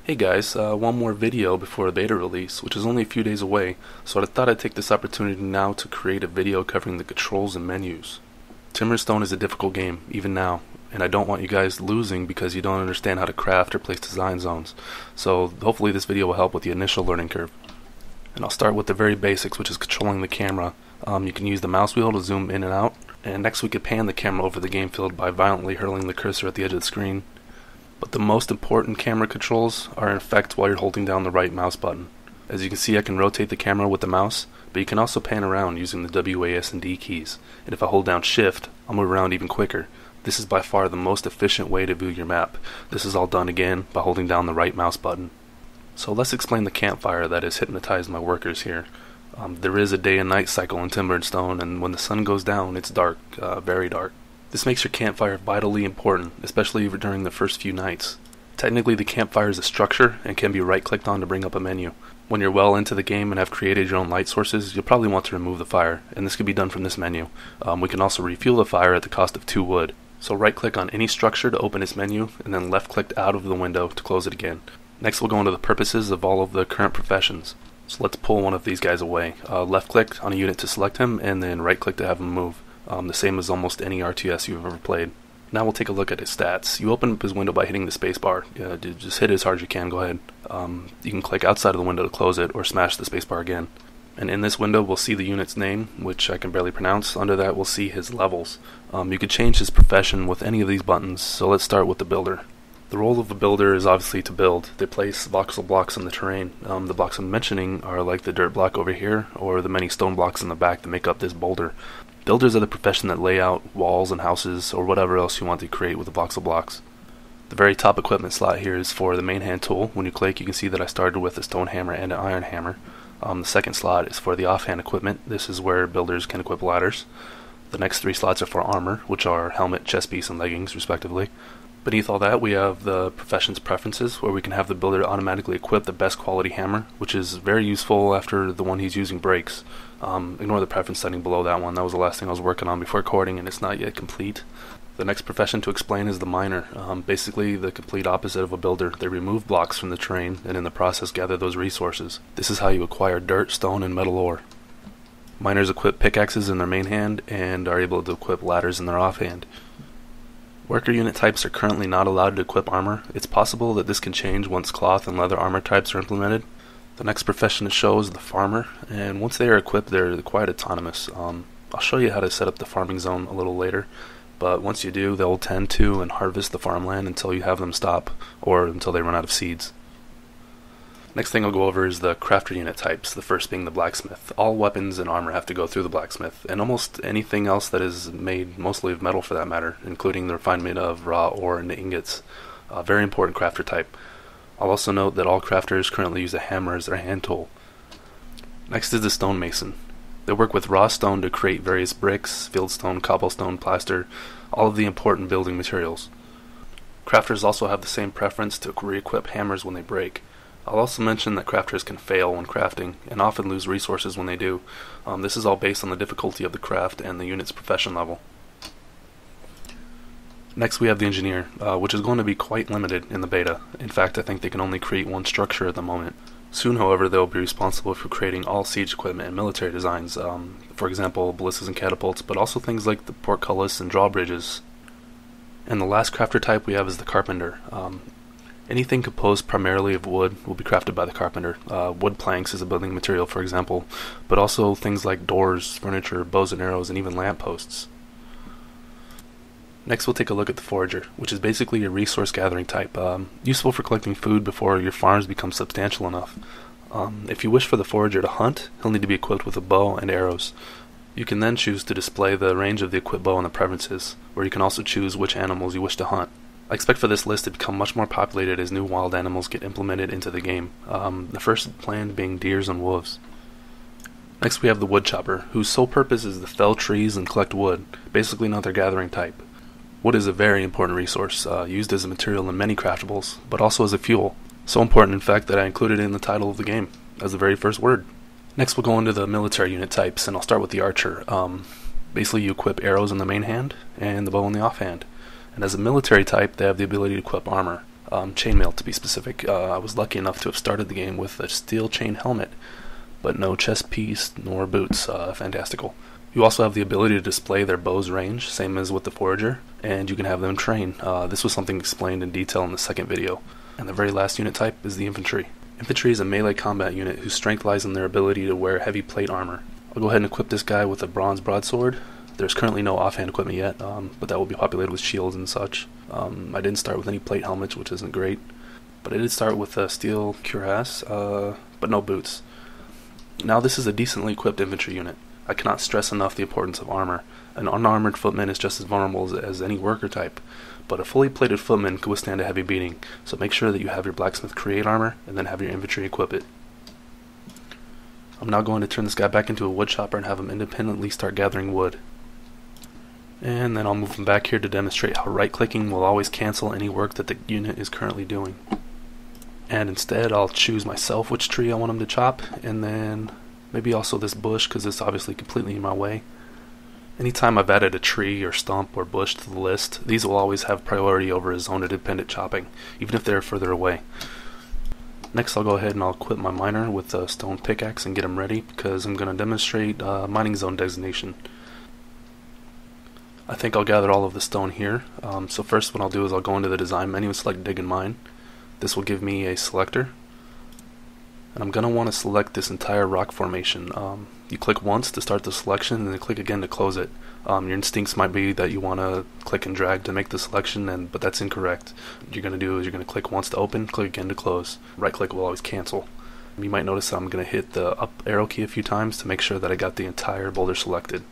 Hey guys, one more video before the beta release, which is only a few days away, so I thought I'd take this opportunity now to create a video covering the controls and menus. Timber and Stone is a difficult game, even now, and I don't want you guys losing because you don't understand how to craft or place design zones, so hopefully this video will help with the initial learning curve. And I'll start with the very basics, which is controlling the camera. You can use the mouse wheel to zoom in and out, and next we could pan the camera over the game field by violently hurling the cursor at the edge of the screen. But the most important camera controls are in effect while you're holding down the right mouse button. As you can see, I can rotate the camera with the mouse, but you can also pan around using the W, A, S, and D keys. And if I hold down Shift, I'll move around even quicker. This is by far the most efficient way to view your map. This is all done again by holding down the right mouse button. So let's explain the campfire that has hypnotized my workers here. There is a day and night cycle in Timber and Stone, and when the sun goes down, it's dark, very dark. This makes your campfire vitally important, especially during the first few nights. Technically, the campfire is a structure and can be right-clicked on to bring up a menu. When you're well into the game and have created your own light sources, you'll probably want to remove the fire, and this can be done from this menu. We can also refuel the fire at the cost of 2 wood. So right-click on any structure to open its menu, and then left-click out of the window to close it again. Next, we'll go into the purposes of all of the current professions. So let's pull one of these guys away. Left-click on a unit to select him, and then right-click to have him move. The same as almost any RTS you've ever played. Now we'll take a look at his stats. You open up his window by hitting the spacebar. Just hit it as hard as you can, go ahead. You can click outside of the window to close it, or smash the spacebar again. And in this window we'll see the unit's name, which I can barely pronounce. Under that we'll see his levels. You can change his profession with any of these buttons, so let's start with the builder. The role of a builder is obviously to build. They place voxel blocks in the terrain. The blocks I'm mentioning are like the dirt block over here, or the many stone blocks in the back that make up this boulder. Builders are the profession that lay out walls and houses or whatever else you want to create with the voxel blocks. The very top equipment slot here is for the main hand tool. When you click, you can see that I started with a stone hammer and an iron hammer. The second slot is for the offhand equipment. This is where builders can equip ladders. The next 3 slots are for armor, which are helmet, chest piece, and leggings, respectively. Beneath all that, we have the profession's preferences, where we can have the builder automatically equip the best quality hammer, which is very useful after the one he's using breaks. Ignore the preference setting below that one. That was the last thing I was working on before recording, and it's not yet complete. The next profession to explain is the miner. Basically the complete opposite of a builder. They remove blocks from the terrain, and in the process gather those resources. This is how you acquire dirt, stone, and metal ore. Miners equip pickaxes in their main hand, and are able to equip ladders in their offhand. Worker unit types are currently not allowed to equip armor. It's possible that this can change once cloth and leather armor types are implemented. The next profession to show is the farmer, and once they are equipped they're quite autonomous. I'll show you how to set up the farming zone a little later, but once you do they'll tend to and harvest the farmland until you have them stop, or until they run out of seeds. Next thing I'll go over is the crafter unit types, the first being the blacksmith. All weapons and armor have to go through the blacksmith, and almost anything else that is made mostly of metal for that matter, including the refinement of raw ore and ingots. A very important crafter type. I'll also note that all crafters currently use a hammer as their hand tool. Next is the stonemason. They work with raw stone to create various bricks, fieldstone, cobblestone, plaster, all of the important building materials. Crafters also have the same preference to re-equip hammers when they break. I'll also mention that crafters can fail when crafting, and often lose resources when they do. This is all based on the difficulty of the craft and the unit's profession level. Next we have the engineer, which is going to be quite limited in the beta. In fact, I think they can only create one structure at the moment. Soon, however, they'll be responsible for creating all siege equipment and military designs, for example, ballistas and catapults, but also things like the portcullis and drawbridges. And the last crafter type we have is the carpenter. Anything composed primarily of wood will be crafted by the carpenter. Wood planks is a building material, for example, but also things like doors, furniture, bows and arrows, and even lampposts. Next we'll take a look at the forager, which is basically a resource gathering type, useful for collecting food before your farms become substantial enough. If you wish for the forager to hunt, he'll need to be equipped with a bow and arrows. You can then choose to display the range of the equipped bow and the preferences, where you can also choose which animals you wish to hunt. I expect for this list to become much more populated as new wild animals get implemented into the game, the first planned being deers and wolves. Next we have the woodchopper, whose sole purpose is to fell trees and collect wood, basically another gathering type. Wood is a very important resource, used as a material in many craftables, but also as a fuel. So important in fact that I included it in the title of the game, as the very first word. Next we'll go into the military unit types, and I'll start with the archer. Basically you equip arrows in the main hand, and the bow in the offhand. And as a military type, they have the ability to equip armor. chainmail to be specific. I was lucky enough to have started the game with a steel chain helmet, but no chest piece nor boots. Fantastical. You also have the ability to display their bow's range, same as with the Forager, and you can have them train. This was something explained in detail in the second video. And the very last unit type is the Infantry. Infantry is a melee combat unit whose strength lies in their ability to wear heavy plate armor. I'll go ahead and equip this guy with a bronze broadsword. There's currently no offhand equipment yet, but that will be populated with shields and such. I didn't start with any plate helmets, which isn't great, but I did start with a steel cuirass, but no boots. Now this is a decently equipped infantry unit. I cannot stress enough the importance of armor. An unarmored footman is just as vulnerable as any worker type, but a fully plated footman can withstand a heavy beating, so make sure that you have your blacksmith create armor, and then have your infantry equip it. I'm now going to turn this guy back into a wood chopper and have him independently start gathering wood. And then I'll move him back here to demonstrate how right-clicking will always cancel any work that the unit is currently doing. And instead I'll choose myself which tree I want him to chop, and then maybe also this bush, because it's obviously completely in my way. Anytime I've added a tree or stump or bush to the list, these will always have priority over a zone-independent chopping, even if they're further away. Next I'll go ahead and I'll equip my miner with a stone pickaxe and get him ready, because I'm going to demonstrate mining zone designation. I think I'll gather all of the stone here. So first what I'll do is I'll go into the design menu and select dig and mine. This will give me a selector. And I'm going to want to select this entire rock formation. You click once to start the selection and then click again to close it. Your instincts might be that you want to click and drag to make the selection, but that's incorrect. What you're going to do is you're going to click once to open, click again to close. Right click will always cancel. You might notice that I'm going to hit the up arrow key a few times to make sure that I got the entire boulder selected.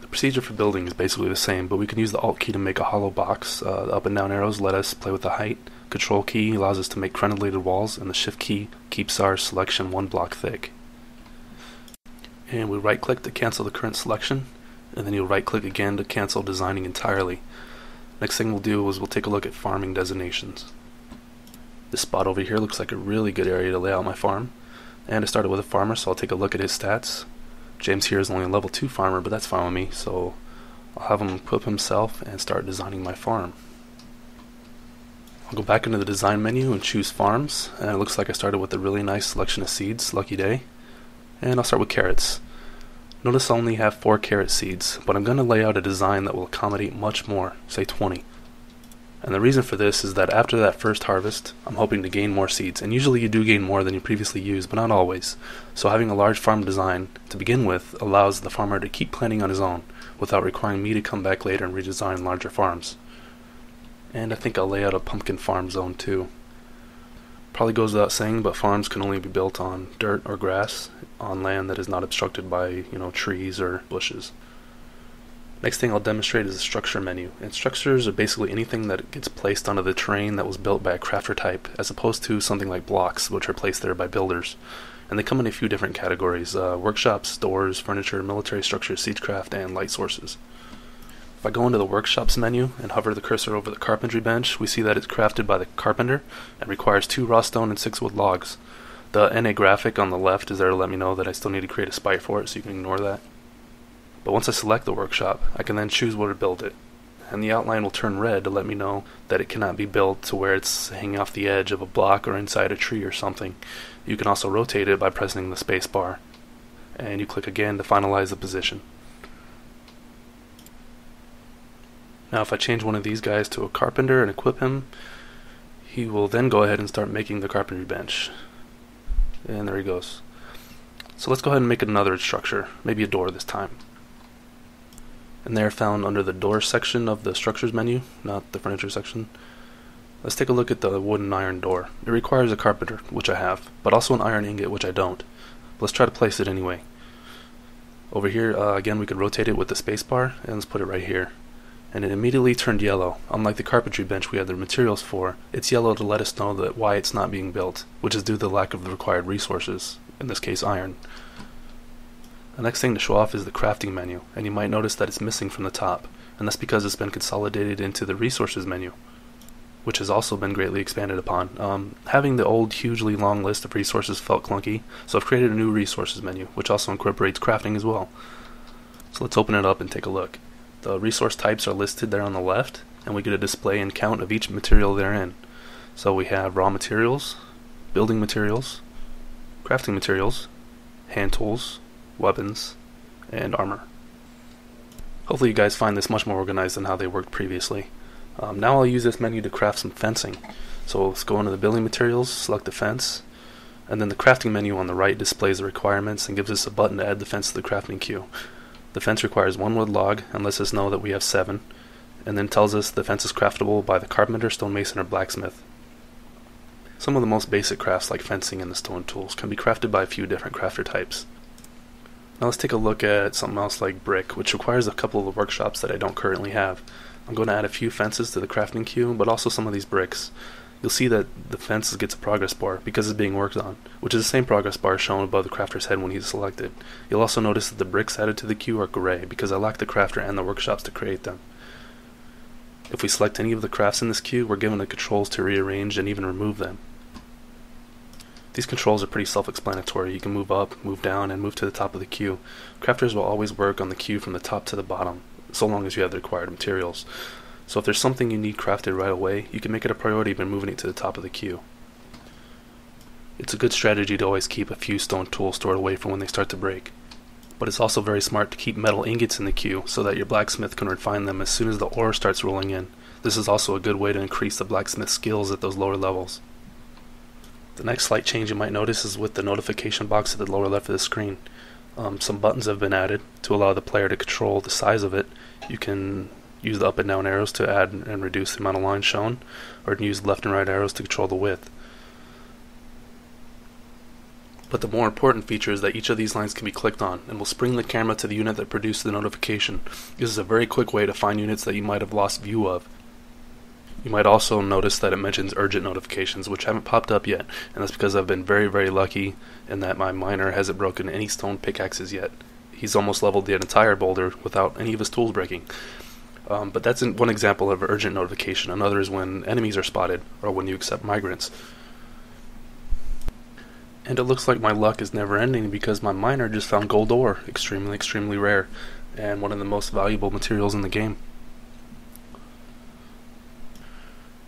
The procedure for building is basically the same, but we can use the Alt key to make a hollow box. The up and down arrows let us play with the height. Control key allows us to make crenellated walls, and the Shift key keeps our selection one block thick. And we right click to cancel the current selection, and then you'll right click again to cancel designing entirely. Next thing we'll do is we'll take a look at farming designations. This spot over here looks like a really good area to lay out my farm, and I started with a farmer, so I'll take a look at his stats. James here is only a level 2 farmer, but that's fine with me, so I'll have him equip himself and start designing my farm. I'll go back into the design menu and choose farms, and it looks like I started with a really nice selection of seeds, lucky day. And I'll start with carrots. Notice I only have 4 carrot seeds, but I'm going to lay out a design that will accommodate much more, say 20. And the reason for this is that after that first harvest, I'm hoping to gain more seeds, and usually you do gain more than you previously used, but not always. So having a large farm design to begin with allows the farmer to keep planting on his own, without requiring me to come back later and redesign larger farms. And I think I'll lay out a pumpkin farm zone too. Probably goes without saying, but farms can only be built on dirt or grass, on land that is not obstructed by, trees or bushes. Next thing I'll demonstrate is the structure menu. And structures are basically anything that gets placed onto the terrain that was built by a crafter type, as opposed to something like blocks, which are placed there by builders. And they come in a few different categories: workshops, stores, furniture, military structures, siegecraft, and light sources. If I go into the workshops menu and hover the cursor over the carpentry bench, we see that it's crafted by the carpenter and requires 2 raw stone and 6 wood logs. The NA graphic on the left is there to let me know that I still need to create a spite for it, so you can ignore that. But once I select the workshop, I can then choose where to build it. And the outline will turn red to let me know that it cannot be built to where it's hanging off the edge of a block or inside a tree or something. You can also rotate it by pressing the space bar. And you click again to finalize the position. Now if I change one of these guys to a carpenter and equip him, he will then go ahead and start making the carpentry bench. And there he goes. So let's go ahead and make another structure, maybe a door this time. And they're found under the door section of the structures menu, not the furniture section. Let's take a look at the wooden iron door. It requires a carpenter, which I have, but also an iron ingot, which I don't. Let's try to place it anyway. Over here, again, we could rotate it with the spacebar, and let's put it right here. And it immediately turned yellow. Unlike the carpentry bench we had the materials for, it's yellow to let us know that why it's not being built, which is due to the lack of the required resources, in this case iron. The next thing to show off is the crafting menu, and you might notice that it's missing from the top, and that's because it's been consolidated into the resources menu, which has also been greatly expanded upon. Having the old hugely long list of resources felt clunky, so I've created a new resources menu, which also incorporates crafting as well. So let's open it up and take a look. The resource types are listed there on the left, and we get a display and count of each material they're in. So we have raw materials, building materials, crafting materials, hand tools, weapons, and armor. Hopefully you guys find this much more organized than how they worked previously. Now I'll use this menu to craft some fencing. So let's go into the building materials, select the fence, and then the crafting menu on the right displays the requirements and gives us a button to add the fence to the crafting queue. The fence requires 1 wood log and lets us know that we have 7, and then tells us the fence is craftable by the carpenter, stonemason, or blacksmith. Some of the most basic crafts like fencing and the stone tools can be crafted by a few different crafter types. Now let's take a look at something else like brick, which requires a couple of the workshops that I don't currently have. I'm going to add a few fences to the crafting queue, but also some of these bricks. You'll see that the fence gets a progress bar because it's being worked on, which is the same progress bar shown above the crafter's head when he's selected. You'll also notice that the bricks added to the queue are gray because I lack the crafter and the workshops to create them. If we select any of the crafts in this queue, we're given the controls to rearrange and even remove them. These controls are pretty self-explanatory. You can move up, move down, and move to the top of the queue. Crafters will always work on the queue from the top to the bottom, so long as you have the required materials. So if there's something you need crafted right away, you can make it a priority by moving it to the top of the queue. It's a good strategy to always keep a few stone tools stored away for when they start to break. But it's also very smart to keep metal ingots in the queue so that your blacksmith can refine them as soon as the ore starts rolling in. This is also a good way to increase the blacksmith's skills at those lower levels. The next slight change you might notice is with the notification box at the lower left of the screen. Some buttons have been added to allow the player to control the size of it. You can use the up and down arrows to add and reduce the amount of lines shown, or you can use left and right arrows to control the width. But the more important feature is that each of these lines can be clicked on and will spring the camera to the unit that produced the notification. This is a very quick way to find units that you might have lost view of. You might also notice that it mentions urgent notifications, which haven't popped up yet, and that's because I've been very lucky in that my miner hasn't broken any stone pickaxes yet. He's almost leveled the entire boulder without any of his tools breaking. But that's one example of urgent notification. Another is when enemies are spotted, or when you accept migrants. And it looks like my luck is never ending because my miner just found gold ore, extremely rare, and one of the most valuable materials in the game.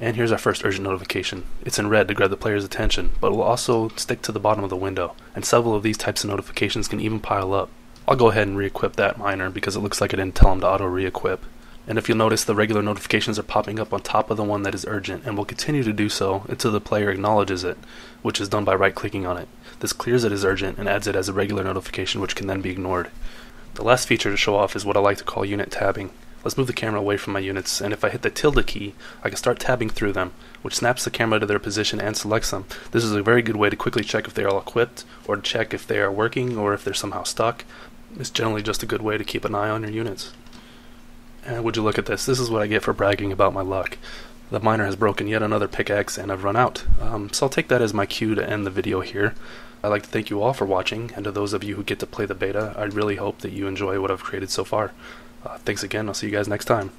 And here's our first urgent notification. It's in red to grab the player's attention, but it will also stick to the bottom of the window, and several of these types of notifications can even pile up. I'll go ahead and re-equip that miner because it looks like it didn't tell him to auto re-equip. And if you'll notice, the regular notifications are popping up on top of the one that is urgent, and will continue to do so until the player acknowledges it, which is done by right-clicking on it. This clears it as urgent and adds it as a regular notification, which can then be ignored. The last feature to show off is what I like to call unit tabbing. Let's move the camera away from my units, and if I hit the tilde key, I can start tabbing through them, which snaps the camera to their position and selects them. This is a very good way to quickly check if they are all equipped, or to check if they are working, or if they're somehow stuck. It's generally just a good way to keep an eye on your units. And would you look at this? This is what I get for bragging about my luck. The miner has broken yet another pickaxe and I've run out. So I'll take that as my cue to end the video here. I'd like to thank you all for watching, and to those of you who get to play the beta, I really hope that you enjoy what I've created so far. Thanks again, I'll see you guys next time.